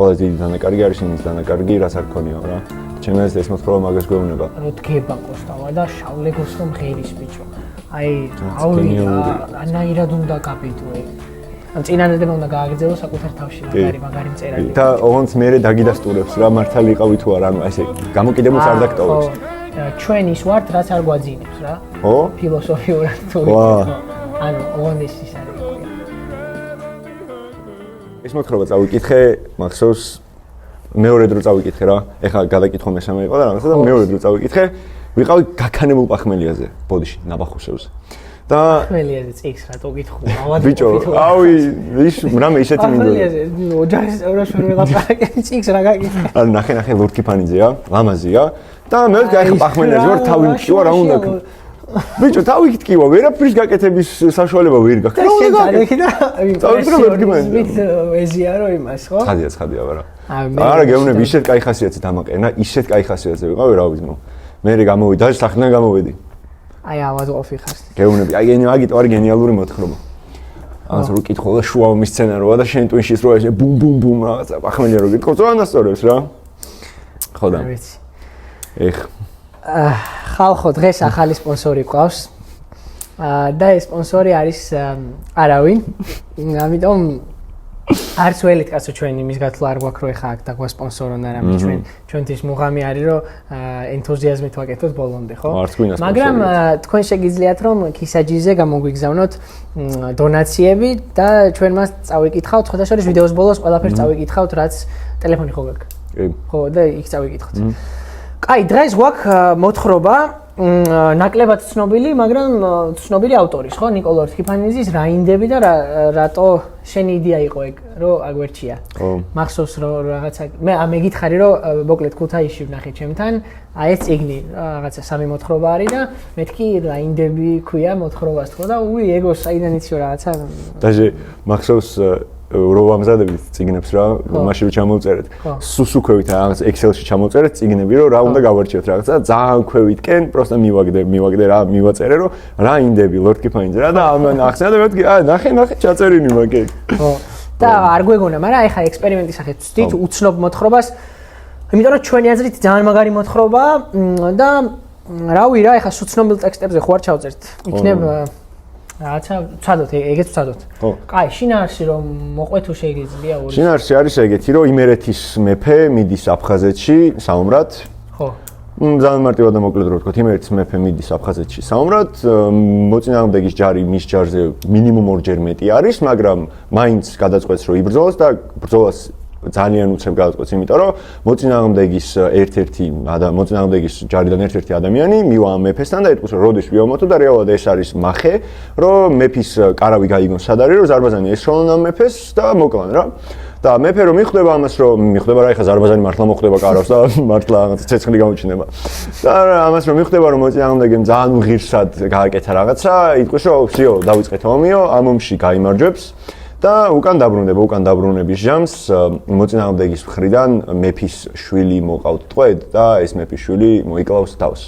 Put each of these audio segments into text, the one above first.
ყველაზე დიდი დანაკარგი არის იმის დანაკარგი, რაც არ ქონიო რა. ჩემს ეს მოთხრობა მაგას გვეუბნება. რო დგება კოსტავა და შავლეგოს რომ ღერის ბიჭო. აი, ანაირად უნდა გაბედოე. ან წინანადება უნდა გააგრძელო საკუთარ თავში მაგარი მწერალი. და ოღონდ მე დაგიდასტურებს რა მართალი იყავი თუ არა, ანუ ესე გამოკიდებულს არ დაგტოვებს. ჩვენ ის ვართ, რაც არ გვაძინებს რა. ხო? ფილოსოფიურად თუ. ანუ ოღონდ ის არის. ეს მოთხრობა წავიკითხე, მახსოვს მეორე დრო წავიკითხე რა. ეხლა გადაკითხო მესამე იყო და რაღაცა და მეორე დრო წავიკითხე. ვიყავი გაქანებულ პახმელიაზე, ბოდიში, ნაბახუშევზე. და პახმელიაზე წიგს რატო გითხო? ავად ბიჭო, ავი, ის რამე ისეთი მინდოდა. პახმელიაზე, ოჯახის წევრებს ვერ ვიღაყარაკე წიგს რა გაკითხე. ანუ ნახე ლურკიფანიძეა, ლამაზია და მე ვგახი პახმელიაზე ვარ თავი მჭივა რა უნდა. ბიჭო, თავი გიტკივა, ვერაფრის გაკეთების საშუალება ვერ გაქვს. რა უნდა გაკეთე და იმპრესიონიზმით ეზიარო იმას, ხო? ცხადია, არა. არა, გეუბნები, ისეთ კაი ხასიათზე დამაყენა, ისეთ კაი ხასიათზე ვიყავი, რა ვიცი, მე გამოვიდა, სახლიდან გამოვედი. აი, ავად ოფი ხარს. გეუბნები, აი, აგიტო არის გენიალური მოთხრობა. ამას რო კითხო და შუაომის სცენაროა და შენ ტვინშის რო ესე ბუმ ბუმ ბუმ რაღაცა პახმელია რო გითხო, წონასწორებს რა. ხო და. ვიცი. ეხ. ხალხო, დღეს ახალი სპონსორი გვყავს. და ეს სპონსორი არის არავინ. ამიტომ არც ველით კაცო ჩვენ იმის გათვლა არ გვაქვს რომ ეხა აქ დაგვასპონსორონ არა მე ჩვენთვის მუღამი არის რომ ენთუზიაზმით ვაკეთოთ ბოლომდე ხო? მაგრამ თქვენ შეგიძლიათ რომ ქისაჯიზე გამოგვიგზავნოთ დონაციები და ჩვენ მას წავიკითხავთ ხოდა შორის ვიდეოს ბოლოს ყველაფერს წავიკითხავთ რაც ტელეფონი ხო გაქვს? კი. ხო და იქ წავიკითხოთ. კაი, დღეს გვაქვს მოთხრობა ნაკლებად ცნობილი, მაგრამ ცნობილი ავტორის, ხო? ნიკოლოზ რთიფანიძის რაინდები და რატო შენი იდეა იყო ეგ, რომ აგვერჩია. ხო. მახსოვს რომ რაღაცა მე გითხარი რომ მოკლედ ქუთაისში ვნახე ჩემთან, აი ეს წიგნი, რაღაცა სამი მოთხრობა არის და მეთქი რაინდები ქვია მოთხრობას თქო და უი ეგო საიდან იცი რაღაცა. დაჟე მახსოვს რო ამზადებით წიგნებს რა, მაშინ რო ჩამოვწერეთ. სუსუქვევით რაღაც Excel-ში ჩამოვწერეთ წიგნები, რომ რა უნდა გავარჩიოთ რაღაცა, ძალიან ქვევითკენ, პროსტა მივაგდე რა, მივაწერე რომ რა ინდები ლორდ კიფაინძე რა და ამან ახსნა და მეთქი, ნახე ჩაწერინი მაგე. ხო. და არ გვეგონა, მაგრამ ეხა ექსპერიმენტის სახით ვცდით უცნობ მოთხრობას. იმიტომ რომ ჩვენი აზრით ძალიან მაგარი მოთხრობაა და რავი რა, ეხა სუცნობილ ტექსტებზე ხო არ ჩავწერთ. იქნებ რაცა ვცადოთ, ეგეც ვცადოთ. ხო. კაი, შინაარსი რომ მოყვე თუ შეიძლება ორი. შინაარსი არის ეგეთი, რომ იმერეთის მეფე მიდის აფხაზეთში საომრად. ხო. ძალიან მარტივად და მოკლედ რო ვთქვათ, იმერეთის მეფე მიდის აფხაზეთში საომრად, მოწინააღმდეგის ჯარი მის ჯარზე მინიმუმ ორჯერ მეტი არის, მაგრამ მაინც გადაწყვეტს რომ იბრძოლოს და ბრძოლას ძალიან უცებ გადაწყვეტს, იმიტომ რომ მოწინააღმდეგის ჯარიდან ერთ-ერთი ადამიანი მივა ამ მეფესთან და ეტყვის რომ როდის ვიამოთო და რეალურად ეს არის მახე, რომ მეფის კარავი გაიგონ სად არის, რომ ზარბაზანი ესხელონ ამ მეფეს და მოკლან რა. და მეფე რომ მიხვდება ამას, რომ მიხვდება რა, ეხა ზარბაზანი მართლა მოხვდება კარავს და მართლა რაღაც ცეცხლი გამოჩნდება. და ამას რომ მიხვდება რომ მოწინააღმდეგემ ძალიან ღირსად გააკეთა რაღაცა, იტყვის რომ ვсё, დავიწყეთ ომიო, ამ ომში გაიმარჯვებს. და უკან დაბრუნების ჟამს მოწინააღმდეგის მხრიდან მეფის შვილი მოყავთ ტყვედ და ეს მეფის შვილი მოიკლავს თავს.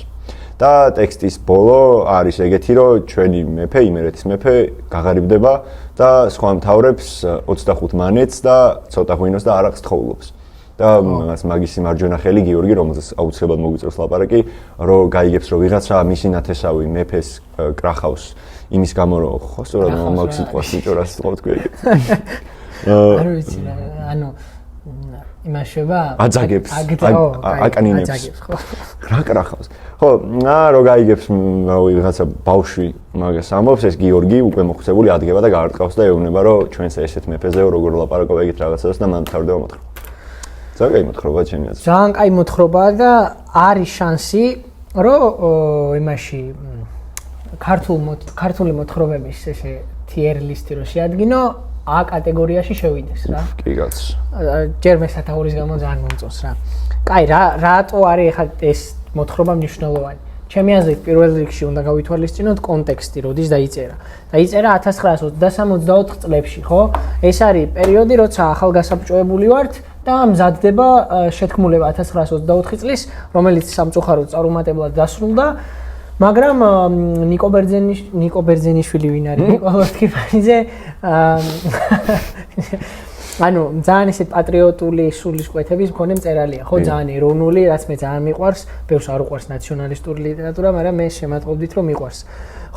და ტექსტის ბოლო არის ეგეთი, რომ ჩვენი მეფე, იმერეთის მეფე გაღარიბდება და სხვა მთავრებს 25 მანეთს და ცოტა ღვინოს და არაყს თხოვნობს. და მაგისი მარჯვენა ხელი გიორგი, რომელზეც აუცილებლად მოგვიწევს ლაპარაკი, რომ გაიგებს, რომ ვიღაცა მისი ნათესავი მეფეს კრახავს იმის გამო რომ ხო სწორად მაგ სიტყვას ვიჭორას თქო თქვი. არ ვიცი რა, ანუ იმაშება აძაგებს, აკანინებს. რა კრახავს. ხო, რო გაიგებს ვიღაცა ბავშვი მაგას ამბობს, ეს გიორგი უკვე მოხსებული ადგება და გაარტყავს და ეუბნება რომ ჩვენს ესეთ მეფეზეო როგორ ლაპარაკობ ეგეთ რაღაცას და მან თავდება მოთხრობა. ძალიან კაი მოთხრობაა ჩემი აზრით. ძალიან კაი მოთხრობაა და არის შანსი რომ იმაში ქართული მოთხრობების ესე tier list-ი რო შეადგინო, A კატეგორიაში შევიდეს რა. კი კაც. ჯერ მე სათაურის გამო ძალიან მომწონს რა. კაი, რატო არის ახლა ეს მოთხრობა მნიშვნელოვანი? ჩემი აზრით პირველ რიგში უნდა გავითვალისწინოთ კონტექსტი, როდის დაიწერა. დაიწერა 1923-24 წლებში, ხო? ეს არის პერიოდი, როცა ახალგასაბჭოებული ვართ და მზადდება შეთქმულება 1924 წლის, რომელიც სამწუხაროდ წარუმატებლად დასრულდა. მაგრამ ნიკო ბერძენიშვილი ვინ არის? ნიკოლოზ რთიფანიძე ანუ ძალიან ისეთ პატრიოტული სულისკვეთების მქონე მწერალია, ხო, ძალიან ეროვნული, რაც მე ძალიან მიყვარს, ბევრს არ უყვარს ნაციონალისტური ლიტერატურა, მაგრამ მე შემატყობდით რომ მიყვარს.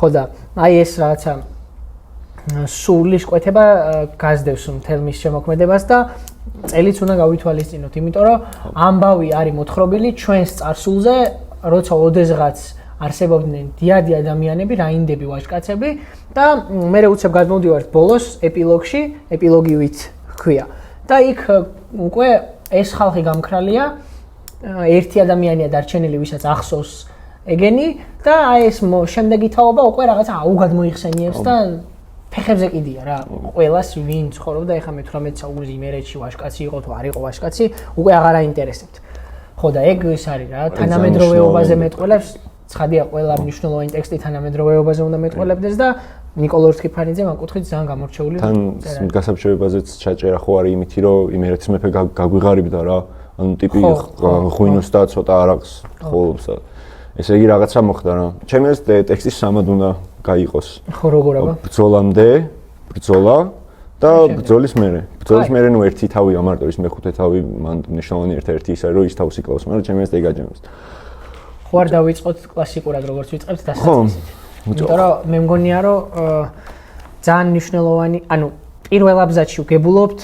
ხო და აი ეს რაღაცა სულისკვეთება გაზდევს მთელ მის შემოქმედებას და წელიც უნდა გავითვალისწინოთ, იმიტომ რომ ამბავი არის მოთხრობილი ჩვენს წარსულზე, როცა ოდესღაც არსებობდნენ დიადი ადამიანები, რაინდები ვაჟკაცები და მე უცებ გადმოვდივართ ბოლოს ეპილოგში, ეპილოგივით ჰქვია. და იქ უკვე ეს ხალხი გამქრალია, ერთი ადამიანია დარჩენილი, ვისაც ახსოვს ეგენი და აი ეს შემდეგი თაობა უკვე რაღაცა აუგად მოიხსენიებს და ფეხებზე კიდია რა. ყველას ვინ ცხოვრობდა ეხა მე-18 საუკუნის იმერეთში ვაჟკაცი იყო თუ არ იყო ვაჟკაცი, უკვე აღარ აინტერესებთ. ხო და ეგ ის არის რა, თანამედროვეობაზე მეტყველებს, ცხადია ყველა მნიშვნელოვანი ტექსტი თანამედროვეობაზე უნდა მეტყველებდეს და ნიკოლოზ რთქიფანიძე ამ კუთხით ძალიან გამორჩეული. თან გასაბჭოებაზეც ჩაჭერა ხო არის იმითი რომ იმერეთის მეფე გაგვიღარიბდა რა. ანუ ტიპი ღვინოს და ცოტა არაყს ხოლობს. ესე იგი რაღაცა მოხდა რა. ჩემი ეს ტექსტი სამად უნდა გაიყოს. ხო როგორ აბა? ბრძოლამდე, ბრძოლა და ბრძოლის მერე. ბრძოლის მერე ნუ ერთი თავი ამარტოვის მეხუთე თავი მან მნიშვნელოვანი ერთ-ერთი ის არის რომ ის თავს იკლავს, მაგრამ ჩემი ეს ეგაჯემს. ხო არ დავიწყოთ კლასიკურად როგორც ვიწყებთ დასაწყისით. იმიტომ რომ მე მგონია რომ ძალიან მნიშვნელოვანი, ანუ პირველ აბზაცში ვგებულობთ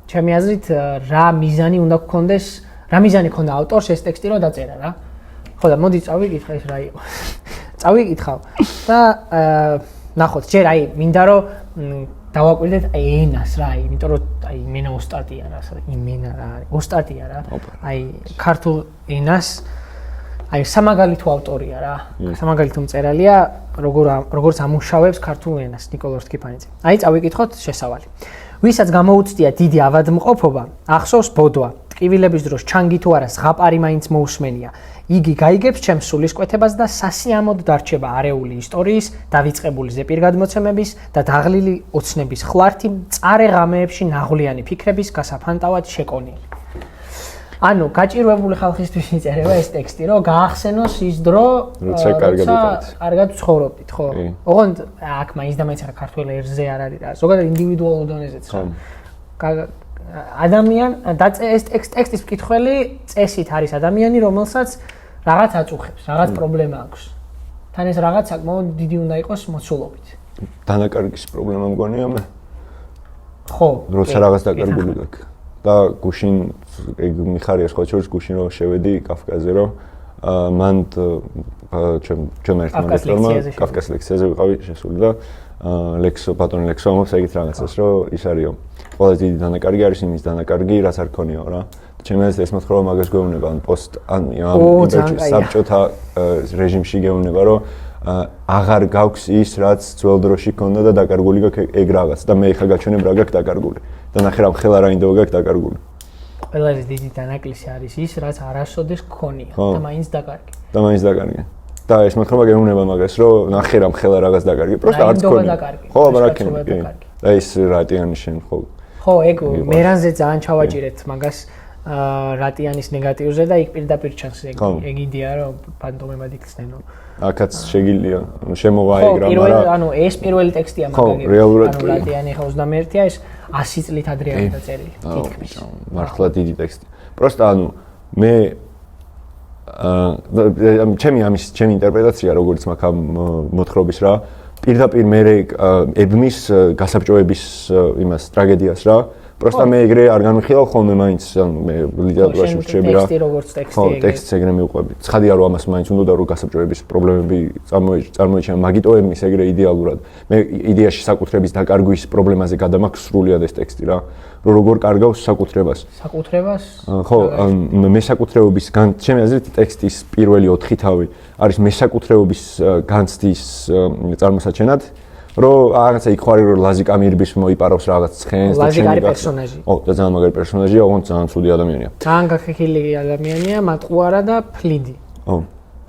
ჩემი აზრით რა მიზანი უნდა გქონდეს, რა მიზანი ქონდა ავტორს ეს ტექსტი რომ დაწერა რა. ხო და მოდი წავიკითხე ეს რა იყო. წავიკითხავ და ნახოთ, ჯერ აი მინდა რომ დავაკვირდეთ აი ენას რა, იმიტომ რომ აი იმენა ოსტატია რა, იმენა რა არის, ოსტატია რა. აი ქართულ ენას აი სამაგალითო ავტორია რა. სამაგალითო მწერალია, როგორც ამუშავებს ქართულ ენას ნიკოლოზ რთქიფანიძე. აი წავიკითხოთ შესავალი. ვისაც გამოუცდია დიდი ავადმყოფობა, ახსოვს ბოდვა. ტკივილების დროს ჩანგი თუ არა ზღაპარი მაინც მოусმენია. იგი გაიგებს ჩემს სულისკვეთებას და სასიამოდ დარჩება არეული ისტორიის, დავიწყებული ზეპირგადმოცემების და დაღლილი ოცნების ხლართი მწარე ღამეებში ნაღვლიანი ფიქრების გასაფანტავად შეკონილი. ანუ გაჭირვებული ხალხისთვის იწერება ეს ტექსტი, რომ გაახსენოს ის დრო, როცა კარგად ცხოვრობდით, ხო? ოღონდ აქ მაინც და მაინც რა ქართულ ერზე არ არის რა. ზოგადად ინდივიდუალურ დონეზეც რა. ეს ტექსტის მკითხველი წესით არის ადამიანი, რომელსაც რაღაც აწუხებს, რაღაც პრობლემა აქვს. თან ეს რაღაც საკმაოდ დიდი უნდა იყოს მოცულობით. დანაკარგის პრობლემა მგონია მე. ხო. როცა რაღაც დაკარგული გაქვს. და გუშინ ეგ მიხარია სხვა შორის გუშინ რომ შევედი კაფკაზე რომ მან ჩემ ერთმა რესტორანმა კაფკას ლექციაზე ვიყავი შესული და ლექსო ბატონი ლექსო ამობს ეგეთ რაღაცას რომ ის არისო ყველაზე დიდი დანაკარგი არის იმის დანაკარგი რაც არ ქონიაო რა ჩემს ეს მოთხრობა მაგას გვეუბნება ან პოსტ ან საბჭოთა რეჟიმში გეუბნება რომ აღარ გაქვს ის რაც ძველ დროში ქონდა და დაკარგული გაქვს ეგ რაღაც და მე ხა გაჩვენებ რა გაქვს დაკარგული და ნახე რა ხელა რაინდო გაქვს დაკარგული ყველაზე დიდი დანაკლისი არის ის რაც არასოდეს ქონია და მაინც დაკარგი და მაინც დაკარგი და ეს მოთხრობა გეუბნება მაგას რომ ნახე რა ხელა რაღაც დაკარგი პროსტა არც ქონია ხო აბა რა ქონია და ის რატიანი შენ ხო ეგ მერანზე ძალიან ჩავაჭირეთ მაგას რატიანის ნეგატივზე და იქ პირდაპირ ჩანს ეგ იდეა რომ ფანტომებად იქცნენო აქაც შეგიძლია შემოვა ეგ რა მაგრამ ანუ ეს პირველი ტექსტია მაგალითად ანუ რატიანი ხო 21-ია ეს 100 წლით ადრე დაწერილი თითქმის მართლა დიდი ტექსტი პროსტა ანუ მე ჩემი ინტერპრეტაცია როგორც მაქვს ამ მოთხრობის რა პირდაპირ მე ებნის გასაბჭოების იმას ტრაგედიას რა Просто მე ეგრე არ განვიხილავ ხოლმე მაინც მე ლიტერატურაში ვrჩები რა. ტექსტი როგორც ტექსტი ეგრე. ხო, ტექსტს ეგრე მივყვები. ცხადია რომ ამას მაინც უნდა და რომ გასაბჭოების პრობლემები წარმოიჩინა. მაგიტო ემის ეგრე იდეალურად. მე იდეაში საკუთრების დაკარგვის პრობლემაზე გადამაქვს სრულიად ეს ტექსტი რა. რომ როგორ კარგავს საკუთრებას. საკუთრებას? ხო, მესაკუთრეობის ჩემი აზრით ტექსტის პირველი 4 თავი არის მესაკუთრეობის განცდის წარმოსაჩენად. რომ რაღაცა იქ ხარ რომ ლაზიკ ამირბის მოიპარავს რაღაც ცხენს და ჩემი პერსონაჟი. ო, და ძალიან მაგარი პერსონაჟია, ოღონდ ძალიან ცუდი ადამიანია. ძალიან გახეხილი ადამიანია, მატყუარა და ფლიდი. ო.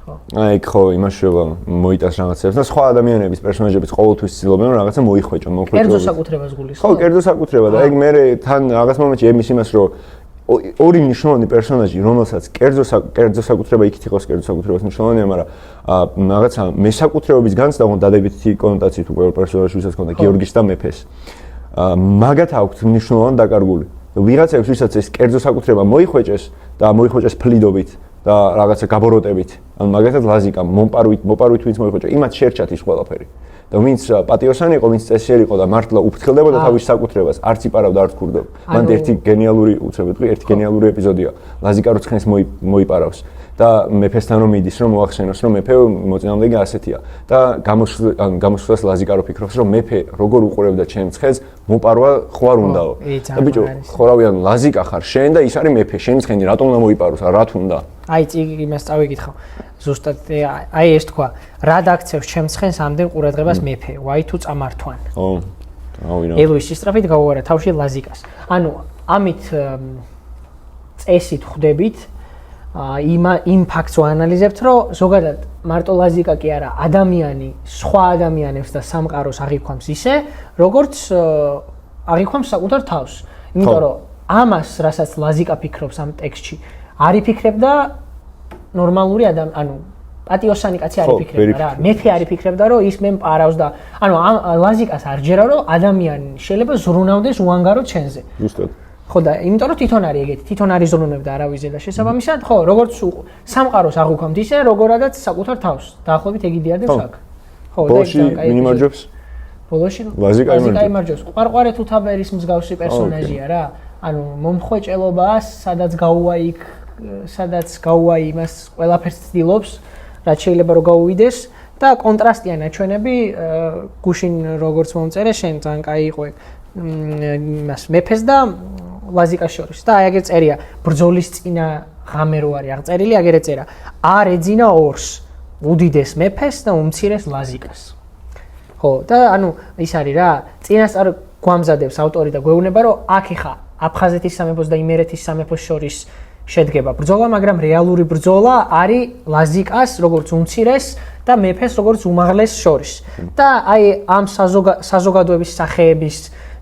ხო. აი, ხო, იმაშოვა მოიტას რაღაცებს და სხვა ადამიანების პერსონაჟებიც ყოველთვის ცდილობენ რომ რაღაცა მოიხვეჭონ, მოხვეჭონ. კერძო საკუთრებას გulis. ხო, კერძო საკუთრება და ეგ მე თან რაღაც მომენტში ემის იმას რომ ორი მნიშვნელოვანი პერსონაჟი, რომელსაც კერძო საკუთრება იქით იყოს კერძო საკუთრებას მნიშვნელოვანია, მაგრამ რაღაცა მესაკუთრეობის განცდა უნდა დადებითი კონოტაციით უკვე პერსონაჟს ვისაც ქონდა გიორგის და მეფეს. მაგათ აქვთ მნიშვნელოვანი დაკარგული. ვიღაცებს ვისაც ეს კერძო საკუთრება მოიხვეჭეს და მოიხვეჭეს ფლიდობით და რაღაცა გაბოროტებით. ანუ მაგათაც ლაზიკა მოპარვით ვინც მოიხვეჭა, იმათ შერჩათ ის ყველაფერი. და ვინც პატიოსანი იყო, ვინც წესიერი იყო და მართლა უფრთხილდებოდა თავის საკუთრებას, არც იპარავდა, არც ქურდება. მან ერთი გენიალური ეპიზოდია. ლაზიკა როცხენს მოიპარავს და მეფესთან რომ მიდის, რომ მოახსენოს, რომ მეფე მოწინააღმდეგე ასეთია. და გამოსვლას ლაზიკა რო ფიქრობს, რომ მეფე როგორ უყურებდა ჩემს ცხენს, მოპარვა ხوار უნდაო. და ბიჭო, ხორავიან ლაზიკა ხარ შენ და ის არის მეფე, შენი ცხენი რატომ უნდა მოიპაროს, რა თუნდა? აი იმას წავიკითხავ. ზუსტად აი ეს თქვა, რა დაქცევს ჩემს ცხენს ამდენ ყურადღებას მეფე, ვაი თუ წამართვან. ელოის სისწრაფით გავუარა თავში ლაზიკას. ანუ ამით წესით ხვდებით იმ ფაქტს ვაანალიზებთ, რომ ზოგადად მარტო ლაზიკა კი არა, ადამიანი სხვა ადამიანებს და სამყაროს აღიქვამს ისე, როგორც აღიქვამს საკუთარ თავს. იმიტომ რომ ამას, რასაც ლაზიკა ფიქრობს ამ ტექსტში, არ იფიქრებდა ნორმალური ანუ პატიოსანი კაცი არ იფიქრებდა რა. მეფე არ იფიქრებდა, რომ ის მე მპარავს და ანუ ლაზიკას არ ჯერა, რომ ადამიანი შეიძლება ზრუნავდეს უანგაროდ ჩვენზე. ზუსტად. ხო და იმიტომ რომ თვითონ არის ეგეთი, თვითონ არის ზრუნებდა არავიზე და შესაბამისად, ხო, როგორც სამყაროს აღუქვამთ ისე, როგორადაც საკუთარ თავს. დაახლოებით ეგ იდეადებს აქ. ხო, და იმარჯვებს. ბოლოში ლაზიკა იმარჯვებს. ყვარყვარე თუთაბერის მსგავსი პერსონაჟია რა. ანუ მომხვეჭელობას, სადაც გაუაი იმას ყველაფერს ცდილობს, რაც შეიძლება რომ გაუვიდეს და კონტრასტია ნაჩვენები გუშინ როგორც მომწერე შენ ძალიან კაი იყო იმას მეფეს და ლაზიკას შორის და აი ეგრე წერია ბრძოლის წინა ღამე რო არის აღწერილი აგერე წერა არ ეძინა ორს უდიდეს მეფეს და უმცირეს ლაზიკას ხო და ანუ ის არის რა წინასწარ გვამზადებს ავტორი და გვეუბნება რომ აქ ეხა აფხაზეთის სამეფოს და იმერეთის სამეფოს შორის შედგება ბრძოლა, მაგრამ რეალური ბრძოლა არის ლაზიკას როგორც უმცირეს და მეფეს როგორც უმაღლეს შორის. და აი ამ საზოგადოების სახეების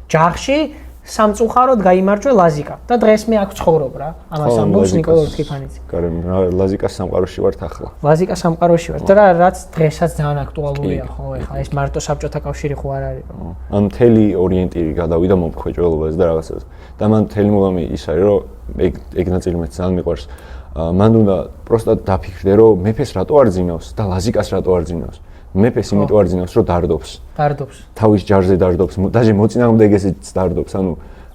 ჯახში სამწუხაროდ გაიმარჯვა ლაზიკა და დღეს მე აქ ცხოვრობ რა. ამას ამბობს ნიკოლოზ კიფანიძე. ლაზიკას სამყაროში ვართ ახლა. ლაზიკას სამყაროში ვართ და რაც დღესაც ძალიან აქტუალურია ხო ეხლა ეს მარტო საბჭოთა კავშირი ხო არ არის. ან მთელი ორიენტირი გადავიდა მომხეჭველობაზე და რაღაცაზე. და მან მთელი მოგამი ის არის რომ ეგ ნაწილი მეც ძალიან მიყვარს. მან უნდა პროსტად დაფიქრდე რომ მეფეს რატო არ ძინავს და ლაზიკას რატო არ ძინავს. მეფეს იმიტომ არ ძინავს რომ დარდობს. თავის ჯარზე დარდობს, დაჟე მოწინააღმდეგესაც დარდობს. ანუ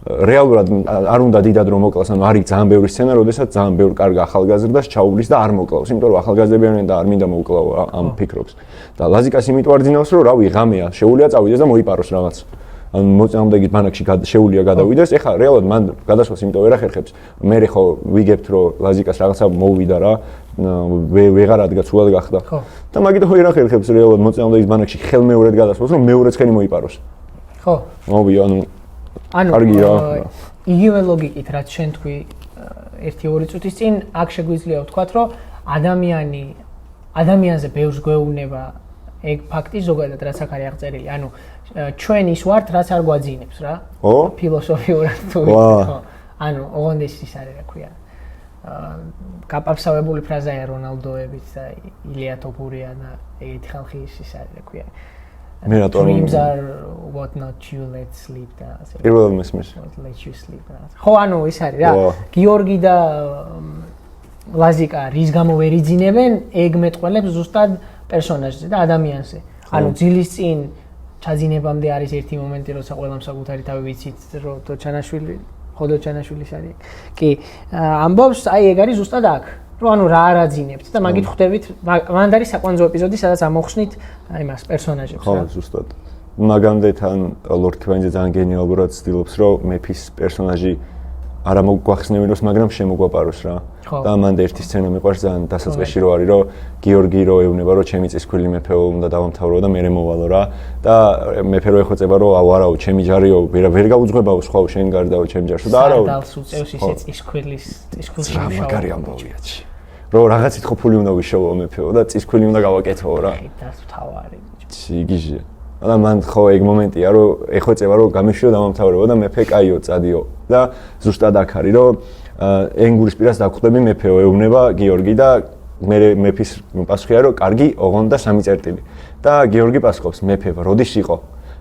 რეალურად არ უნდა დიდად რომ მოკლას, ანუ არის ძალიან ბევრი სცენა, როდესაც ძალიან ბევრ კარგ ახალგაზრდას ჩაუვლის და არ მოკლავს, იმიტომ რომ ახალგაზრდებიან და არ მინდა მოუკლავ ამ ფიქრობს. და ლაზიკას იმიტომ არ ძინავს რომ რავი ღამეა, შეუულია წავიდეს და მოიპაროს რაღაც. ან მოწინააღმდეგის ბანაკში შეუულია გადავიდეს, ეხლა რეალურად მან გადასვლას იმიტომ ვერ ახერხებს. მე ხო ვიგებთ რომ ლაზიკას რაღაცა მოუვიდა რა, ვეღარ ადგა სულად გახდა. და მაგითო ვერ ახერხებს რეალურად მოწინააღმდეგის ბანაკში ხელმეორედ გადასვლას, რომ მეორე ცხენი მოიპაროს. ხო. მოვიდა, ანუ იგივე ლოგიკით რაც შენ თქვი 1-2 წუთის წინ აქ შეგვიძლია ვთქვათ რომ ადამიანზე ბევრს გვეუბნება ეგ ფაქტი ზოგადად რაც აქ არის აღწერილი ანუ ჩვენ ის ვართ რაც არ გვაძინებს რა ფილოსოფიურად თუ ხო ანუ ოღონდ ის არის რა ქვია კაპავსავებული ფრაზაა რონალდოებით და ილია ტოპურია და ეგეთი ხალხი ის არის რა ქვია მე რატომ dreams are what not you let sleep და ასე პირველად მესმის let you sleep ხო ანუ ის არის რა გიორგი და ლაზიკა რის გამო ვერ იძინებენ ეგ მეტყველებს ზუსტად პერსონაჟზე და ადამიანზე ანუ ძილის წინ ჩაძინებამდე არის ერთი მომენტი როცა ყველამ საკუთარი თავი ვიცით რომ დოჩანაშვილი ხოდო ჩანაშვილის არის კი ამბობს აი ეგ არის ზუსტად აქ რომ ანუ რა არ აძინებთ და მაგით ხვდებით მანდ არის საკვანძო ეპიზოდი სადაც ამოხსნით აი მას პერსონაჟებს რა ხო ზუსტად მაგამდე თან ლორდ კვენზე ძალიან გენიალურად ცდილობს რომ მეფის პერსონაჟი არა მოგვახსნევინოს მაგრამ შემოგვაპაროს რა და მანდ ერთი სცენა მიყვარს ძალიან დასაწყისში რო არის რომ გიორგი რო ეუბნება რომ ჩემი წისქვილი მეფეო უნდა დავამთავრო და მე მოვალო რა და მეფე რო ეხვეწება რომ აუ არაო ჩემი ჯარიო ვერ გაუძღვებაო სხვაო შენ გარდაო ჩემ ჯარში და არაო სანდალს უწევს ისე წისქვილის მაგარი ამბავიაჩი რომ რაღაცით ხო ფული უნდა ვიშოვო მეფეო და წისქვილი უნდა გავაკეთო რა და თავარი ციგიჟე და მან ხო ეგ მომენტია რომ ეხვეწება რომ გამიშვიო დამამთავრებო და მეფე კაიო წადიო და ზუსტად აქ არის რომ ენგურის პირას დაგხვდები მეფეო ეუბნება გიორგი და მე მეფის პასუხია რომ კარგი ოღონდ და 3 წერტილი და გიორგი პასუხობს მეფე როდის იყო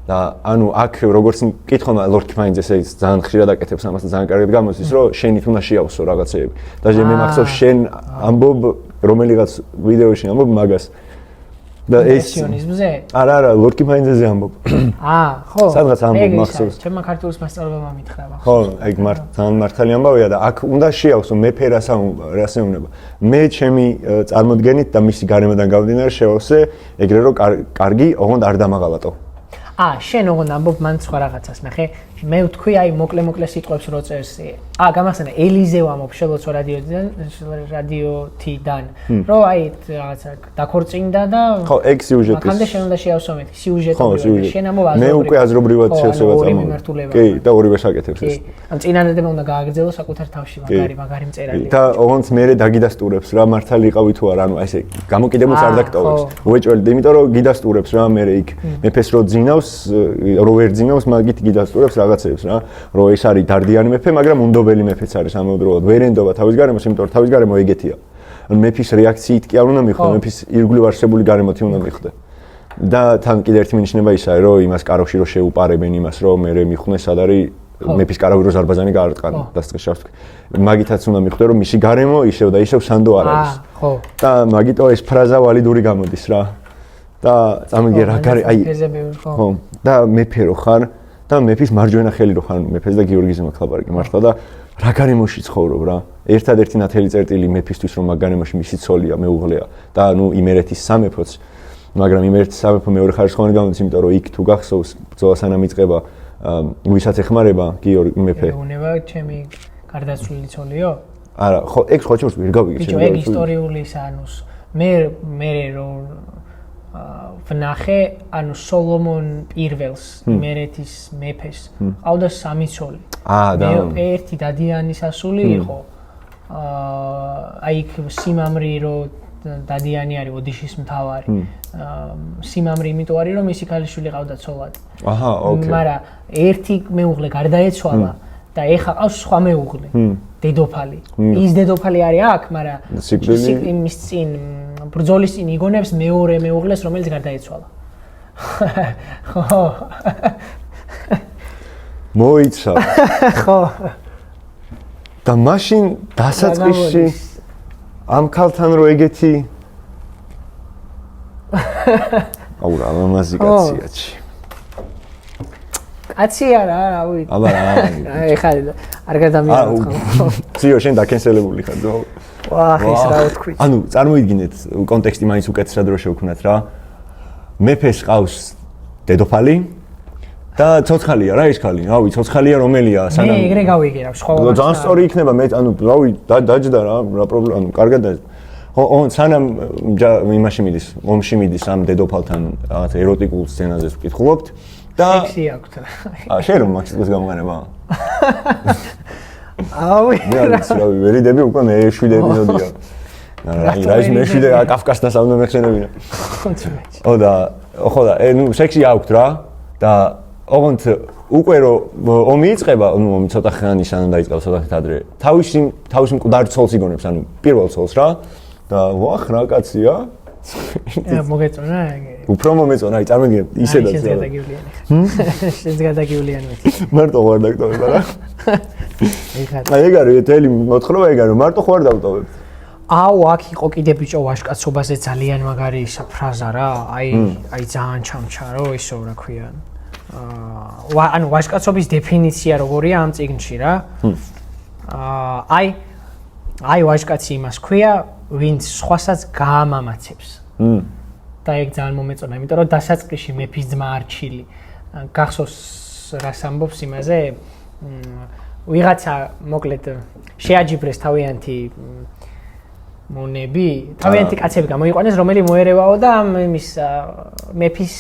და ანუ აქ როგორც მკითხომა ლორკი ფაინძეს ეს ძალიან ხშირად აკეთებს ამას და ძალიან კარგად გამოსდის რომ შენით უნდა შეავსო რაღაცეები და მე მახსოვს შენ ამბობ რომელიღაც ვიდეოში ამბობ მაგას და ეს იმპრესიონიზმზე არა ლორკი ფაინძეზე ამბობ ხო სადღაც ამბობ მახსოვს ჩემმა ქართულის მასწავლებელმა მითხრა ხო ეგ ძალიან მართალი ამბავია და აქ უნდა შეავსო მეფე რასეუნება მე ჩემი წარმოდგენით და მისი გარემოდან გამომდინარე შევავსე ეგრე რომ კარგი ოღონდ არ დამაღალატო შენ ოღონდ ამბობ მან სხვა რაღაცას ნახე მე ვთქვი აი მოკლე სიტყვებს რო წერს გამახსენე ელიზე ვამბობ შელოცვა რადიოთიდან რომ აი რაღაცა დაქორწინდა და ხო ეგ სიუჟეტი მაქამდე შენ უნდა შეავსო მე სიუჟეტი შენ ამბობ აზრობრივად მე უკვე აზრობრივად შევსება წამო კი და ორივე საკეთებს ეს ან წინანადება უნდა გააგრძელო საკუთარ თავში მაგარი მწერალი და ოღონდ მე დაგიდასტურებს რა მართალი იყავი თუ არა ანუ ესე გამოკიდებულს არ დაგტოვებს უეჭველი იმიტომ რომ გიდასტურებს რა მე იქ მეფეს რო ძინავს რო ვერ ძინავს მაგით გიდასტურებს რაღაცებს რა რომ ეს არის დარდიანი მეფე მაგრამ უნდობელი მეფეც არის ამავდროულად ვერ ენდობა თავის გარემოს იმიტომ რომ თავის გარემო ეგეთია ანუ მეფის რეაქციით კი არ უნდა მიხვდე მეფის ირგვლივ არსებული გარემოთი უნდა მიხვდე და თან კიდე ერთი მინიშნება ისაა რომ იმას კარავში რო შეუპარებენ იმას რომ მე მიხვდნენ სად არის მეფის კარავი რო ზარბაზანი გაარტყან დასწრეშავს მაგითაც უნდა მიხვდე რომ მისი გარემო ისევ და ისევ სანდო არ არის ხო და მაგიტო ეს ფრაზა ვალიდური გამოდის რა და წამიგი რა გარე აი ხო და მეფე რო ხარ და მეფის მარჯვენა ხელი რო ხარ მეფეს და გიორგის მახლაპარაკი მართლა და რა გარემოში ცხოვრობ რა ერთადერთი ნათელი წერტილი მეფისთვის რომ მაგ გარემოში მისი ცოლია მეუღლეა და ნუ იმერეთის სამეფოც მაგრამ იმერეთის სამეფო მეორე ხარისხოვანი გამოდის იმიტომ რომ იქ თუ გახსოვს ბრძოლა სანამ იწყება ვისაც ეხმარება გიორგი მეფე უნება ჩემი გარდაცვლილი ცოლიო არა ხო ეგ სხვა ჩურს ვერ გავიგე ჩემი ეგ ისტორიული სანუს მე რომ ვნახე ანუ სოლომონ პირველს იმერეთის მეფეს ყავდა 3 ცოლი და ერთი დადიანის ასული იყო აი იქ სიმამრი რომ დადიანი არის ოდიშის მთავარი სიმამრი იმიტომ არის რომ მისი ქალიშვილი ყავდა ცოლად ოკეი მაგრამ ერთი მეუღლე გარდაეცვალა და ეხა ყავს სხვა მეუღლე დედოფალი ის დედოფალი არის აქ მაგრამ იმის წინ ბრძოლის წინ იგონებს მეორე მეუღლეს რომელიც გარდაეცვალა ხო მოიცა ხო და მაშინ დასაწყისში ამ ქალთან რო ეგეთი აუ რა მამაზი კაციაჩი კაცი არა ვიცი აბა რა ეხლა არ გადამიარეთ ძიო შენ დაკენსელებული ხარ ძო ვახ ის რა ვთქვი ანუ წარმოიდგინეთ კონტექსტი მაინც უკეთესად რო შევქმნათ რა მეფეს ყავს დედოფალი და ცოცხალია რა ის ქალი რავი ცოცხალია რომელია სანამ მე ეგრე გავიგე რა სხვა ძალიან სწორი იქნება მე ანუ რავი დაჯდა რა პრობლემა ანუ კარგად ხო სანამ იმაში მიდის ომში მიდის ამ დედოფალთან რაღაც ეროტიკულ სცენაზეს ვკითხულობთ და სექსი აქვს რა შენ რომ მაქსიმუმს გამოგანება აუ რავი ვერიდები უკვე მე 7 ეპიზოდია რა ის მე 7 კაფკასთან სამნო მეხსენებინა ხო და ნუ სექსი აქვს რა და ოღონდ უკვე რომ ომი იწყება, ნუ ომი ცოტა ხანი სანამ დაიწყება ცოტა ხნით ადრე. თავის მკვდარ ცოლს იგონებს, ანუ პირველ ცოლს რა. და ვახ რა კაცია? მოგეწონა? უფრო მომეწონა, აი წარმოგიდგენ, ისედაც რა. შენს გადაგივლიანი. მარტო ხარ დაგტოვებ რა. აი ეგ არის ეთელი მოთხრობა ეგ არის, მარტო ხარ დავტოვებ. აუ აქ იყო კიდე ბიჭო ვაჟკაცობაზე ძალიან მაგარი ფრაზა რა. აი ძალიან ჩამჩარო ისო რა ქვია. ანუ ვაჟკაცობის დეფინიცია როგორია ამ წიგნში რა. აი ვაჟკაცი იმას ქვია, ვინც სხვასაც გაამამაცებს. და ეგ ძალიან მომეწონა, იმიტომ რომ დასაწყისში მეფის ძმა არჩილი გახსოვს რას ამბობს იმაზე, ვიღაცა მოკლედ შეაჯიბრეს თავიანთი მონები, თავიანთი კაცები გამოიყვანეს, რომელიც მოერევაო და იმის მეფის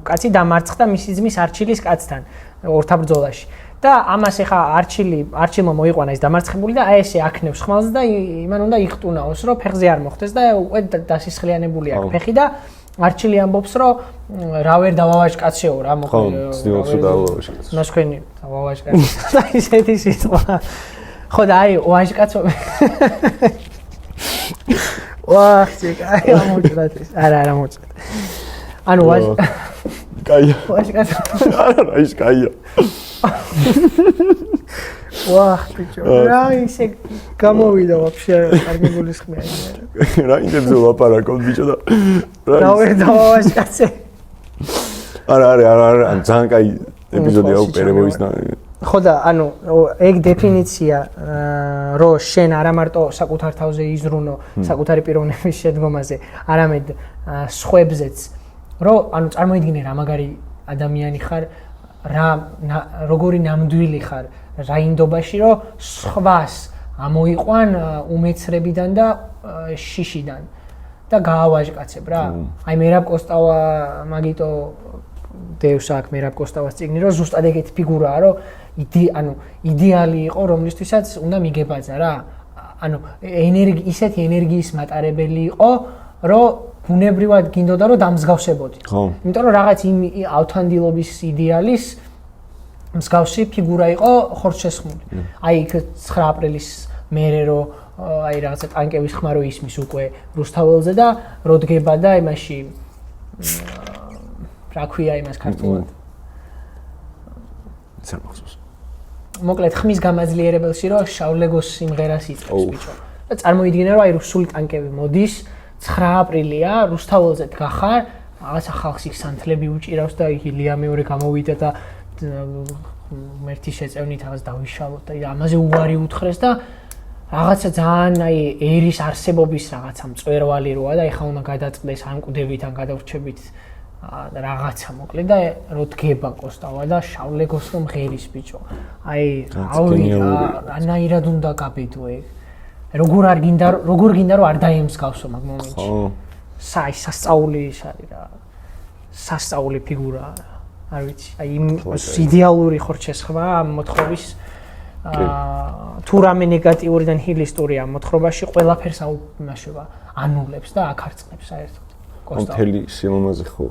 კაცი დამარცხდა მისი ძმის არჩილის კაცთან ორთაბრძოლაში. და ამას ეხა არჩილმა მოიყვანა ის დამარცხებული და აი ესე აქნევს ხმალს და იმან უნდა იხტუნაოს, რომ ფეხზე არ მოხდეს და უკვე დასისხლიანებული აქვს ფეხი და არჩილი ამბობს, რომ რა ვერ დავავაჟკაცეო რა მოხდა. ნასქვენი დავავაჟკაცი და ისეთი სიტყვა. ხო და აი ვაჟკაცო ვახ, აი ამოჭრათ. არა მოჭრათ. ანუ კაია. ვაჟკაცო. არა, ის კაია. ვაჰ, ბიჭო. რა ისე გამოვიდა ვაფშე კარგი გულისხმია. რა ინტერვიუ ლაპარაკობ ბიჭო და რა ვერ დავავაჟკაცე. არა, ძალიან კაი ეპიზოდი აქვს პერევოის ხო და ანუ ეგ დეფინიცია რომ შენ არა მარტო საკუთარ თავზე იზრუნო საკუთარი პიროვნების შედგომაზე, არამედ სხვებზეც რომ ანუ წარმოიდგინე რა მაგარი ადამიანი ხარ, როგორი ნამდვილი ხარ რაინდობაში, რომ სხვას ამოიყვან უმეცრებიდან და შიშიდან და გაავაჟკაცებ რა. აი მერაბ კოსტავა მაგიტო დევს აქ მერაბ კოსტავას წიგნი, რომ ზუსტად ეგეთი ფიგურაა, რომ იდეალი იყო, რომლისთვისაც უნდა მიგებაძა რა. ანუ ისეთი ენერგიის მატარებელი იყო, რომ ბუნებრივად გინდოდა რომ დამსგავსებოდი. ხო. იმიტომ რომ რაღაც იმ ავთანდილობის იდეალის მსგავსი ფიგურა იყო ხორცშესხმული. აი იქ 9 აპრილის მერე რომ აი რაღაცა ტანკების ხმა რო ისმის უკვე რუსთაველზე და რო დგება და იმაში რა ქვია იმას ქართულად? სამახსოვს. მოკლედ ხმის გამაძლიერებელში რომ შავლეგოს სიმღერას იწყებს ბიჭო. და წარმოიდგინე რომ აი რუსული ტანკები მოდის 9 აპრილია რუსთაველზე დგახარ, რაღაცა ხალხს იქ სანთლები უჭირავს და ილია მეორე გამოვიდა და მერთი შეწევნით რაღაც დავიშალოთ და ამაზე უარი უთხრეს და რაღაცა ძალიან აი ერის არსებობის რაღაცა მწვერვალი როა და ეხა უნდა გადაწყდეს ან მკვდებით ან გადავრჩებით რაღაცა მოკლედ და რო დგება კოსტავა და შავლეგოს რომ ღერის ბიჭო. აი ანაირად უნდა გაბედო ეგ. როგორ გინდა რომ არ დაემსგავსო მაგ მომენტში. ხო. სასწაული ის არის რა. სასწაული ფიგურაა. არ ვიცი. აი იმ იდეალური ხორცშესხმა მოთხრობის თუ რამე ნეგატიურიდან ჰილისტურია მოთხრობაში ყველაფერს აუმაშება, ანულებს და აკარწყებს საერთოდ. კოსტავა. მთელი სილამაზე ხო.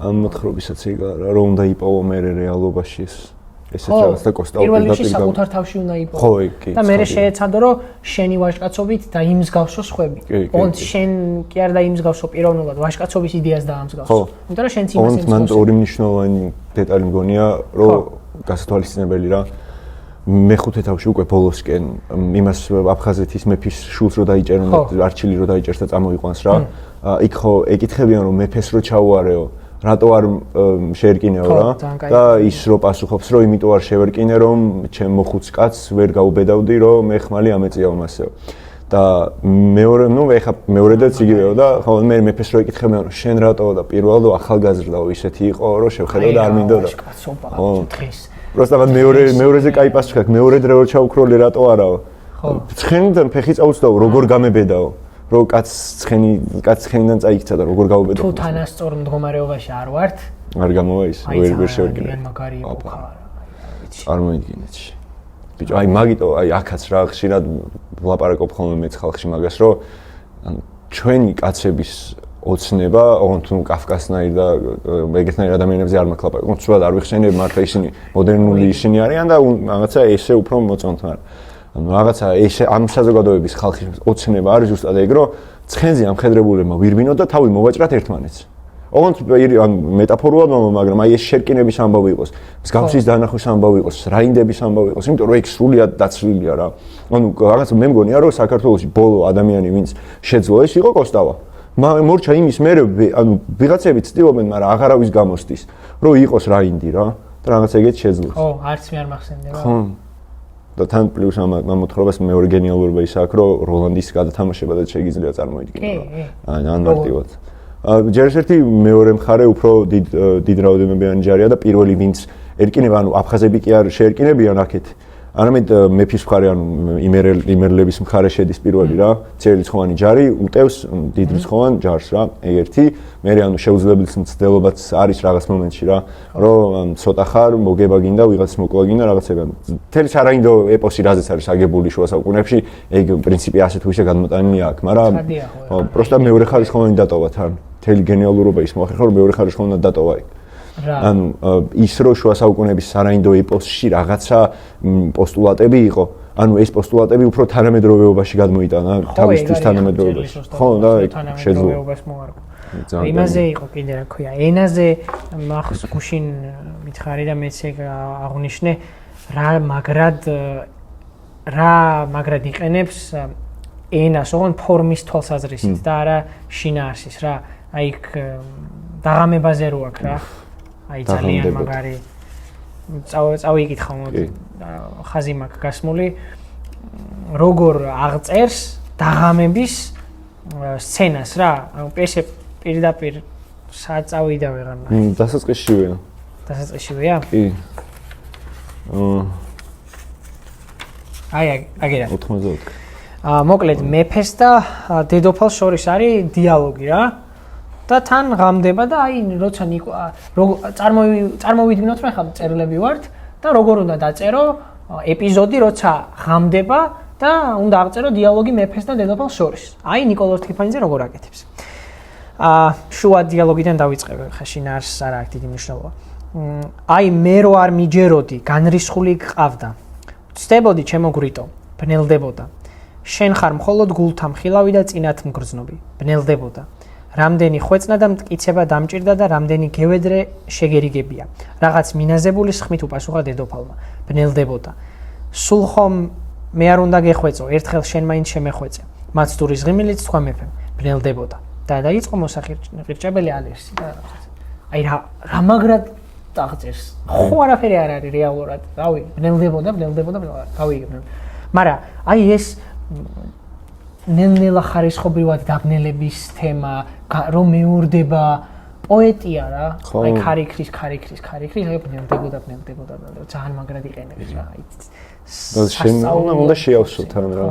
ამ მოთხრობისაც იგა რომ უნდა იპოვო მე რეალობაში ესეც რაღაც და კოსტავა პირველ რიგში საკუთარ თავში უნდა იპოვო. ხო, კი. და მე შეეცადო რომ შენი ვაჟკაცობით დაიმსგავსო სხვები. ოღონდ შენ კი არ დაიმსგავსო პიროვნულად ვაჟკაცობის იდეას დაამსგავსო. იმიტომ რომ შენც იმას ემსგავსო. ოღონდ ორი მნიშვნელოვანი დეტალი მგონია რომ გასათვალისწინებელი რა. მეხუთე თავში უკვე ბოლოსკენ იმას აფხაზეთის მეფის შულს რო დაიჭერონ არჩილი რო დაიჭერს და წამოიყვანს რა. იქ ხო ეკითხებიან რომ მეფეს რო ჩაუარეო რატო არ შეერკინეო რა და ის რო პასუხობს რომ იმიტომ არ შევერკინე რომ ჩემ მოხუც კაცს ვერ გაუბედავდი რომ მე ხმალი ამეწიაო მასეო და მეორე ეხა მეორედაც იგივეო და ხო მე მეფეს რო ეკითხებიან რომ შენ რატო და პირველად ახალგაზრდაო ისეთი იყო რომ შევხედო და არ მინდოდა ხო დღეს просто მეორეზე кай პასუხი აქვს მეორედ რო ჩაუქროლი რატო არაო ცხენიდან ფეხი წაუცდაო როგორ გამებედაო რო კაცცხენიდან წაიქცა და როგორ გაუბედო თუ თანასწორ მდგომარეობაში არ ვართ არ გამოვა ის ვერ შევერკინე მაგარი ეპოქა წარმოიდგინეთ ბიჭო აი მაგიტო აი აქაც რა ხშირად ვლაპარაკობ ხოლმე მეც ხალხში მაგას რომ ანუ ჩვენი კაცების ოცნება ოღონდ თუ კაფკასნაირ და ეგეთნაირ ადამიანებზე არ მაქვს ლაპარაკი უცბად არ ვიხსენებ მართლა ისინი მოდერნული ისინი არიან და რაღაცა ესე უფრო მოწონთ მაგრამ ანუ რაღაცა ეს ამ საზოგადოების ხალხის ოცნება არის ზუსტად ეგ რომ ცხენზე ამხედრებულებმა ვირბინოთ და თავი მოვაჭრათ ერთმანეთს. ოღონდ ანუ მეტაფორულად მაგრამ აი ეს შერკინების ამბავი იყოს, მსგავსის დანახვის ამბავი იყოს, რაინდების ამბავი იყოს, იმიტომ რომ ეგ სრულიად დაცლილია რა. ანუ რაღაც მე მგონია რომ საქართველოში ბოლო ადამიანი ვინც შეძლო ეს იყო კოსტავა. მორჩა იმის მერე ანუ ვიღაცები ცდილობენ მაგრამ აღარავის გამოსდის რომ იყოს რაინდი რა და რაღაც ეგეთ შეძლოს. ხო, არც მე არ მახსენდება. ხო. და თან პლუს ამ მოთხრობას მეორე გენიალურობა ის აქვს რომ როლანდის გადათამაშება და შეიძლება წარმოიდგინო რა. ან მარტივად. ჯერ ერთი მეორე მხარე უფრო დიდ რაოდენობიანი ჯარია და პირველი ვინც ერკინება ანუ აფხაზები კი არ შეერკინებიან აქეთ. არამედ მეფის მხარე ანუ იმერლების მხარე შედის პირველი რა. წერილრიცხოვანი ჯარი უტევს დიდრიცხოვან ჯარს რა. ერთი მე ანუ შეუძლებლის მცდელობაც არის რაღაც მომენტში რა. რომ ცოტა ხარ მოგება გინდა ვიღაც მოკლა გინდა რაღაცები ანუ მთელი სარაინდო ეპოსი რაზეც არის აგებული შუა საუკუნეებში ეგ პრინციპი ასე თუ ისე გადმოტანილი აქვს მაგრამ პროსტა მეორე ხარისხოვანი დატოვა თან მთელი გენიალურობა ის მოახერხა რომ მეორე ხარისხოვანი დატოვა იქ ანუ ის რო შუა საუკუნეების სარაინდო ეპოსში რაღაცა პოსტულატები იყო ანუ ეს პოსტულატები უფრო თანამედროვეობაში გადმოიტანა თავისთვის თანამედროვეობაში ხო და შეძლო იმაზე იყო კიდე რა ქვია, ენაზე მახს გუშინ მითხარი და მეც ეგ აღნიშნე რა მაგრად იყენებს ენას, ოღონდ ფორმის თვალსაზრისით და არა შინაარსის რა. აი იქ დაღამებაზე რო აქვს რა. აი ძალიან მაგარი წავიკითხავ მოდი ხაზი მაქვს გასმული როგორ აღწერს დაღამების სცენას რა. ანუ პირდაპირ საწავიდა ვეღარ ნახე. დასაწყისშივეა. დასაწყისშივეა? კი. აი აგერა 84. მოკლედ მეფეს და დედოფალს შორის არის დიალოგი რა. და თან ღამდება და აი როცა წარმოვიდგინოთ რომ ახლა წერილები ვართ და როგორ უნდა დაწერო ეპიზოდი როცა ღამდება და უნდა აღწერო დიალოგი მეფეს და დედოფალს შორის. აი ნიკოლოზ თიფანიძე როგორ აკეთებს. შუა დიალოგიდან დავიწყებ ხა შინაარსს არა აქვს დიდი მნიშვნელობა. აი მე რო არ მიჯეროდი, განრისხული გყავდა. ვწდებოდი ჩემო გრიტო, ბნელდებოდა. შენ ხარ მხოლოდ გულთა მხილავი და წინათ მგრძნობი, ბნელდებოდა. რამდენი ხვეწნა და მტკიცება დამჭირდა და რამდენი გევედრე შეგერიგებია. რაღაც მინაზებული სხმით უპასუხა დედოფალმა, ბნელდებოდა. სულ ხომ მე არ უნდა გეხვეწო, ერთხელ შენ მაინც შემეხვეწე. მაცდურის ღიმილით თქვა მეფემ, ბნელდებოდა. და დაიწყო მოსახირჭებელი ალერსი და აი რა მაგრად აღწერს. ხო არაფერი არ არის რეალურად. რავი, ბნელდებოდა, გავიგებ. მაგრამ აი ეს ნელ-ნელა ხარისხობრივად დაბნელების თემა, რომ მეორდება პოეტია რა. აი ქარიქრის, აი ბნელდებოდა, ძალიან მაგრად იყენებს რა. აი შენ უნდა შეავსო თან რა.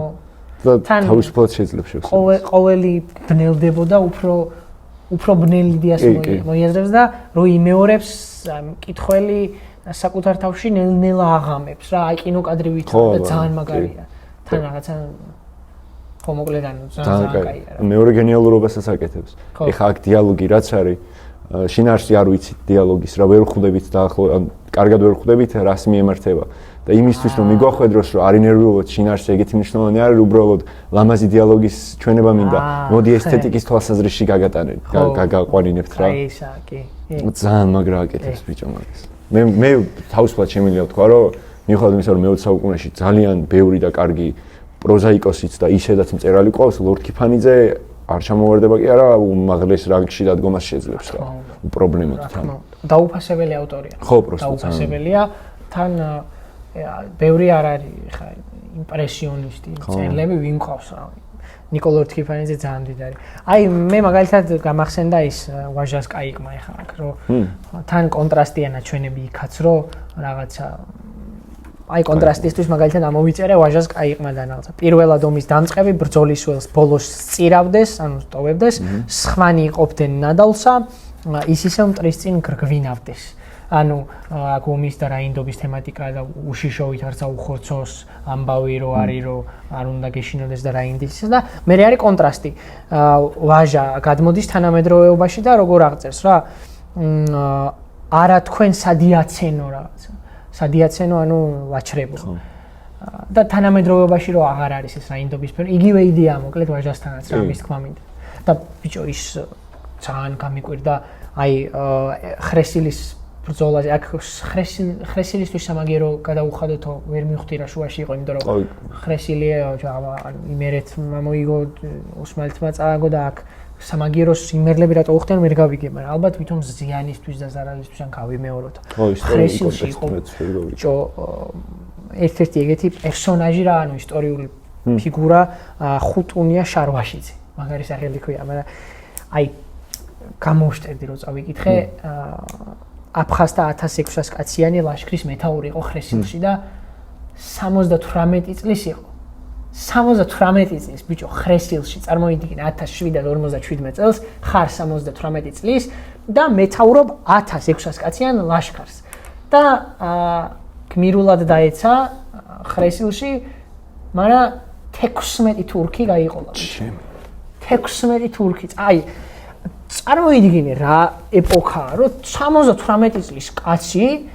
და თავისუფლად შეიძლება შევსწავლო. ყოველი ბნელდებოდა უფრო ბნელი იდეას მოიაზრებს და რო იმეორებს მკითხველი საკუთარ თავში ნელ-ნელა აღამებს რა. აი კინოკადრივით და ძალიან მაგარია. თან რაღაცა ხო მოკლედ ანუ ძალიან კაია რა. მეორე გენიალურობასაც აკეთებს. ეხა აქ დიალოგი რაც არის, შინაარსი არ ვიცით დიალოგის რა, ვერ ხვდებით და კარგად ვერ ხვდებით რას მიემართება. და იმისთვის რომ მიგვახვედროს რომ არ ინერვიულოთ შინაარსი ეგეთი მნიშვნელოვანი არის, უბრალოდ ლამაზი დიალოგის ჩვენება მინდა. მოდი ესთეტიკის თვალსაზრისში გაგაყვანინებთ რა. აი ისა კი. ძალიან მაგრა აკეთებს ბიჭო მაგას. მე თავისუფლად შემიძლია ვთქვა რომ მიუხედავად იმისა რომ მე-20 საუკუნეში ძალიან ბევრი და კარგი პროზაიკოსიც და ისედაც მწერალი ყავს, ლორდ ქიფანიძე არ ჩამოვარდება კი არა უმაღლეს რანგში დადგომას შეძლებს რა. პრობლემად თან. დაუფასებელი ავტორია. ხო, პროსტო. დაუფასებელია თან ბევრი არ არის ხა იმპრესიონისტი წერილები ვინ ყავს რა. ნიკოლოზ თიფანიძე ძალიან დიდი არის. აი მე მაგალითად გამახსენდა ის ვაჟას კაიკმა ეხა აქ რომ თან კონტრასტია ნაჩვენები იქაც რომ რაღაცა აი კონტრასტისთვის მაგალითად ამოვიწერე ვაჟას კაიყმა და რაღაცა პირველად ომის დამწყები ბრძოლის ველს ბოლოს სწირავდეს, ანუ სტოვებდეს, სხვანი იყოფდნენ ნადავლსა, ის ისევ მტრის წინ გრგვინავდეს. ანუ აქ ომის და რაინდობის თემატიკა და უშიშოვით არცა უხორცოს ამბავი რო არის რომ არ უნდა გეშინოდეს და რაინდის და მე არის კონტრასტი. ვაჟა გადმოდის თანამედროვეობაში და როგორ აღწერს რა? არა თქვენ სადიაცენო რაღაცა. სადიაცენო ანუ ვაჩრებო. და თანამედროვეობაში რო აღარ არის ეს რაინდობის ფერი, იგივე იდეაა მოკლედ ვაჟასთანაც რა მის თქმა მინდა. და ბიჭო ის ძალიან გამიკვირდა აი ხრესილის ბრძოლაზე აქ ხრესილისთვის სამაგერო გადაუხადოთო ვერ მივხვდი რა შუაში იყო, იმიტომ რომ ხრესილი იმერეთ მოიგო ოსმალეთმა წააგო და აქ სამაგეროს იმერლები რატო უხდნენ ვერ გავიგებ, მაგრამ ალბათ ვითომ ზიანისთვის და ზარალისთვის ან გავიმეოროთ. ხრესილში იყო ბიჭო ერთ-ერთი ეგეთი პერსონაჟი რა, ანუ ისტორიული ფიგურა ხუტუნია შარვაშიძე. მაგარი სახელი ქვია, მაგრამ აი გამოვშტერდი რომ წავიკითხე აფხაზთა 1600 კაციანი ლაშქრის მეთაური იყო ხრესილში და 78 წლის იყო. 78 წლის ბიჭო ხრესილში წარმოიდგინე 1757 წელს ხარ 78 წლის და მეთაურობ 1600 კაციან ლაშქარს და გმირულად დაეცა ხრესილში, მაგრამ 16 თურქი გაიყოლა. 16 თურქი. აი წარმოიდგინე რა ეპოქაა, რომ 78 წლის კაცი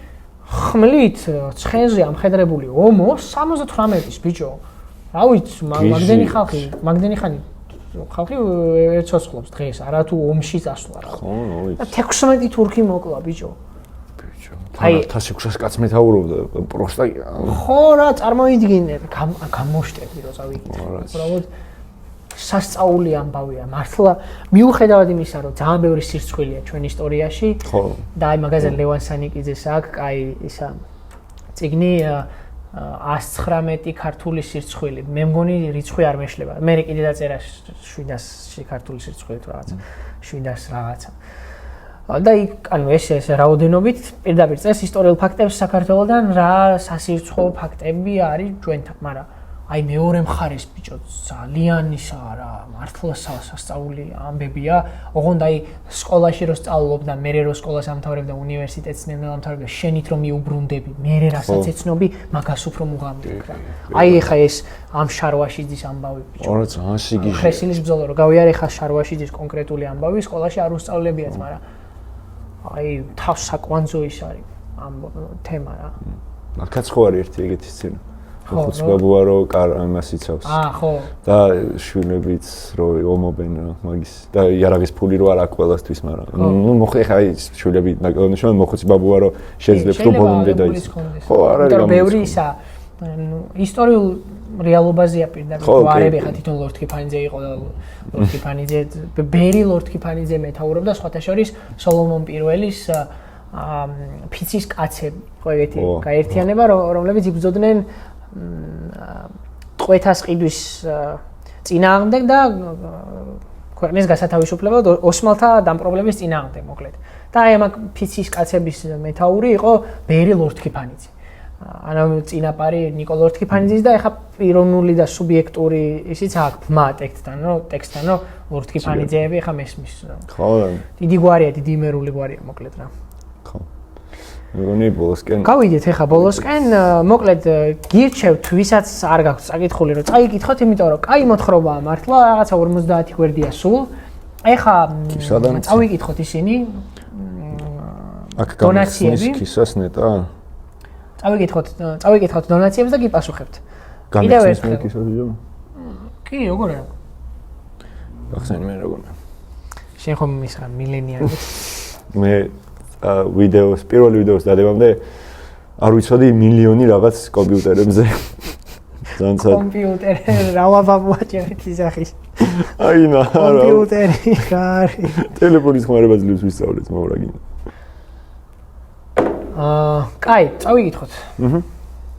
ხმლით ცხენზე ამხედრებული ომო 78 ბიჭო. რა ვიცი, მაგდენი ხალხი, მაგდენი ხანი ხალხი ერცოცხლობს დღეს, არა თუ ომში წასვლა რა. ხო, ვიცი. 16 თურქი მოკლა ბიჭო. აი 1600 კაც მეთაურობდა პროსტა. ხო რა, წარმოიდგინე, გამოშტები რო წავიდეთ. უბრალოდ სასწაული ამბავია. მართლა მიუხედავად იმისა, რომ ძალიან ბევრი სირცხვილია ჩვენ ისტორიაში. ხო. და აი მაგაზე ლევან სანიკიძეს აქვს, აი ისა წიგნი 119 ქართული სირცხვილი. მე მგონი რიცხვი არ მეშლება. მე კიდე დაწერა 700 ქართული სირცხვილი თუ რაღაცა. 700 რაღაცა. და იქ ანუ ეს რაოდენობით პირდაპირ წეს ისტორიულ ფაქტებს საქართველოსდან რა სასირცხო ფაქტები არის ჩვენთან, მაგრამ აი მეორე მხარეს ბიჭო ძალიან ისაა რა, მართლა სასწაული ამბებია. ოღონდ აი სკოლაში რო სწავლობდა, მერე რო სკოლას ამთავრებდა, უნივერსიტეტს ამთავრებდა, შენით რომ მიუბრუნდები, მერე რასაც ეცნობი, მაგას უფრო მუღამდი რა. აი ეხა ეს ამ შარვაშიძის ამბავი ბიჭო. ორა ძალიან სიგიჟე. ხრესილის ბრძოლა რო გავიარე ხა შარვაშიძის კონკრეტული ამბავი, სკოლაში არ უსწავლებიათ, მაგრამ აი თავს საკვანძო ის არის ამ თემა რა. აქაც ხო არის ერთი ეგეთი სცენა. ხუც ბაბუარო იმას იცავს. ხო. და შვილებიც რო ომობენ მაგის და იარაღის ფული რო არ აქვს ყველასთვის, მაგრამ ნუ მოხე ხა ის შვილები ნაკლებად მოხუცი ბაბუარო შეძლებს თუ ბოლომდე დაიწყოს. ხო, არ არის გამო. ბევრი ისა ისტორიულ რეალობაზეა პირდაპირ გვარები ხა თვითონ ლორდ კიფანიძე იყო და ლორდ კიფანიძე ბერი ლორდ კიფანიძე მეთაურობდა სხვათა შორის სოლომონ პირველის ფიცის კაცები ხო ეგეთი გაერთიანება რომლებიც იბრძოდნენ ტყვეთას ყიდვის წინააღმდეგ და ქვეყნის გასათავისუფლებად ოსმალთა დამპყრობლების წინააღმდეგ მოკლედ და აი ამ ფიცის კაცების მეთაური იყო ბერი ლორდ კიფანიძე ანუ წინაპარი ნიკო ლორდ კიფანიძის და ეხა პიროვნული და სუბიექტური ისიც აქვს ბმა ტექსტთან რომ ლორდ კიფანიძეები ეხა მესმის ხო დიდი გვარია დიდი იმერული გვარია მოკლედ რა ხო მეგონი ბოლოსკენ გავიდეთ ეხა ბოლოსკენ მოკლედ გირჩევთ ვისაც არ გაქვთ საკითხული რომ წაიკითხოთ იმიტომ რომ კაი მოთხრობაა მართლა რაღაცა 50 გვერდია სულ ეხა წავიკითხოთ ისინი აქ დონაციები კისას ნეტა წავიკითხოთ დონაციებს და გიპასუხებთ. კიდევ ერთხელ კისაზეო? კი, როგორია? ახსენ მე როგორია? შენ ხომ მისხარ მილენიალი? მე ვიდეოს, პირველ ვიდეოს დადებამდე არ ვიცოდი მილიონი რაღაც კომპიუტერებზე. ძალიან კომპიუტერი რავაბაბუა ჩემი სახის. აი ნა, კომპიუტერი ხარი. ტელეფონის ხმარება ძლივს ვისწავლეთ, მაგრამ გინდა. კაი, წავიკითხოთ.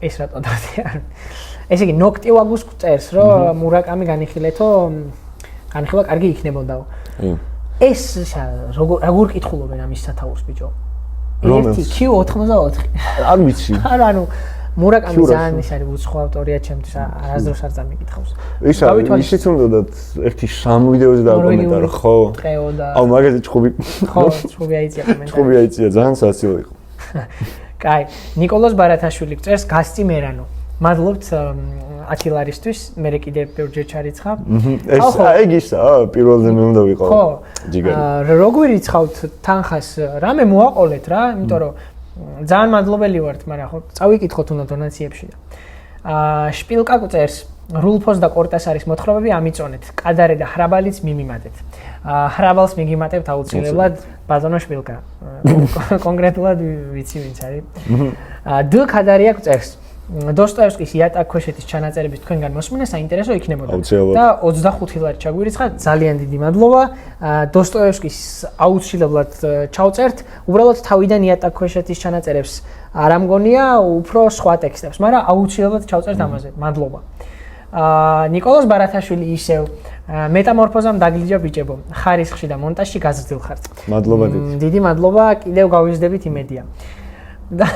ეს რატო დადიან? ესე იგი, ნოქტივაგუს წერს, რომ მურაკამი განიხილეთო, განიხილა კარგი იქნებოდაო. ეს როგორ კითხულობენ ამის სათაურს ბიჭო? 1Q84. არ ვიცი. არა, ანუ მურაკამი ძალიან ის არის უცხო ავტორია ჩემთვის, არასდროს არ წამიკითხავს. ისიც უნდათ ერთი 3 ვიდეოზე დააკომენტარო, ხო? აუ მაგაზე ჭუბი. ხო, ჭუბი აიწია კომენტარი. ჭუბი აიწია, ძალიან სასიო იყო. კაი, ნიკოლოზ ბარათაშვილი წერს გასტი მერანო. მადლობთ ათილარისთვის, მე კიდე ბევრჯერ ჩარიცხავ. ეს ეგ ისა, პირველზე მე უნდა ვიყო. ხო. როგორ იცავთ თანხას, რამე მოაყოლეთ რა, იმიტომ რომ ძალიან მადლობელი ვართ, მაგრამ ხო, წავიკითხოთ უნდა დონაციებში და. შპილკა წერს რულფოს და კორტასარის მოთხრობები ამიწონეთ. კადარე და ხრაბალიც მიმიმატეთ. ხრაბალს მიგიმატებთ აუცილებლად ბაზონო შპილკა. კონკრეტულად ვიცი ვინც არის. დ კადარია წერს. დოსტოევსკის იატაკ ქვეშეთის ჩანაწერების თქვენგან მოსმენა საინტერესო იქნებოდა. და 25 ლარი ჩაგვირიცხა, ძალიან დიდი მადლობა. დოსტოევსკის აუცილებლად ჩავწერთ. უბრალოდ თავიდან იატაკ ქვეშეთის ჩანაწერებს არ ამგონია, უფრო სხვა ტექსტებს, მაგრამ აუცილებლად ჩავწერთ ამაზე. მადლობა. ნიკოლოზ ბარათაშვილი ისევ მეტამორფოზამ დაგლიჯა ბიჭებო. ხარისხში და მონტაჟში გაზრდილ ხართ. მადლობა დიდი მადლობა, კიდევ გავიზრდებით იმედია. და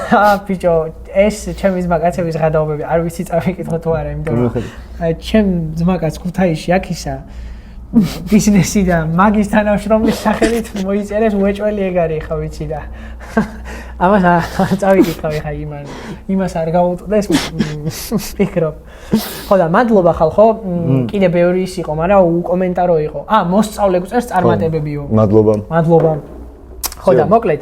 ბიჭო, ეს ჩემი ძმაკაცების გადაობები არ ვიცი წავიკითხო თუ არა, იმიტომ რომ ჩემ ძმაკაც ქუთაისში აქისა ბიზნესი და მაგის თანამშრომლის სახელით მოიწერეს უეჭველი ეგარი ხა ვიცი და ამას წავიკითხავ ხა იმას არ გავუტყდეს ვფიქრობ. ხო და მადლობა ხალხო, კიდე ბევრი ის იყო, მაგრამ უკომენტარო იყო. მოსწავლე გწერს წარმატებებიო. მადლობა. ხო და მოკლედ,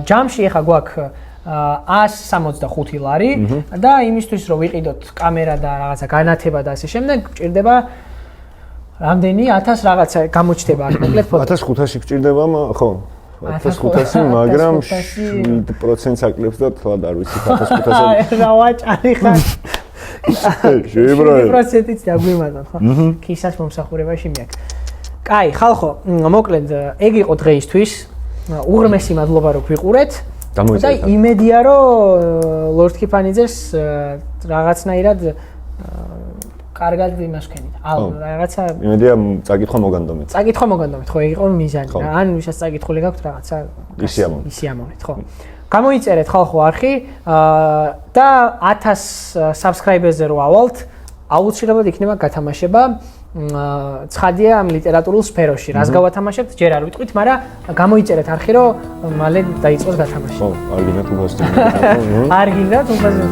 ჯამში ხა გვაქვს 165 ლარი და იმისთვის რომ ვიყიდოთ კამერა და რაღაცა განათება და ასე შემდეგ, გვჭირდება რამდენი 1000 რაღაცა გამოჩდება აქ მოკლედ ფოტო. 1500 გჭირდება, ხო. 1500, მაგრამ 7% აკლებს და თლად არ ვიცი 1500. რა ვაჭარი ხარ? შეიბრალე. 7%-იც დაგვიმატოთ, ხო? ქისას მომსახურებაში მეაქ. კაი, ხალხო, მოკლედ ეგ იყო დღეისთვის. უღრმესი მადლობა რომ გვიყურეთ. და იმედია რომ ლორდ კიფანიძეს რაღაცნაირად კარგად იმას ვქენით. რაღაცა იმედია წაკითხვა მოგანდომეთ. წაკითხვა მოგანდომეთ, ხო, იყო მიზანი. ან ვისაც წაკითხული გაქვთ რაღაცა ისი ამოვნეთ, ხო. გამოიწერეთ ხალხო არხი და 1000 subscriber-ზე რო ავალთ, აუცილებლად იქნება გათამაშება. ცხადია ამ ლიტერატურულ სფეროში. რას გავათამაშებთ, ჯერ არ ვიტყვით, მაგრამ გამოიწერეთ არხი, რომ მალე დაიწყოს გათამაში. ხო, არ გინდათ უფასო. არ გინდათ უფასო.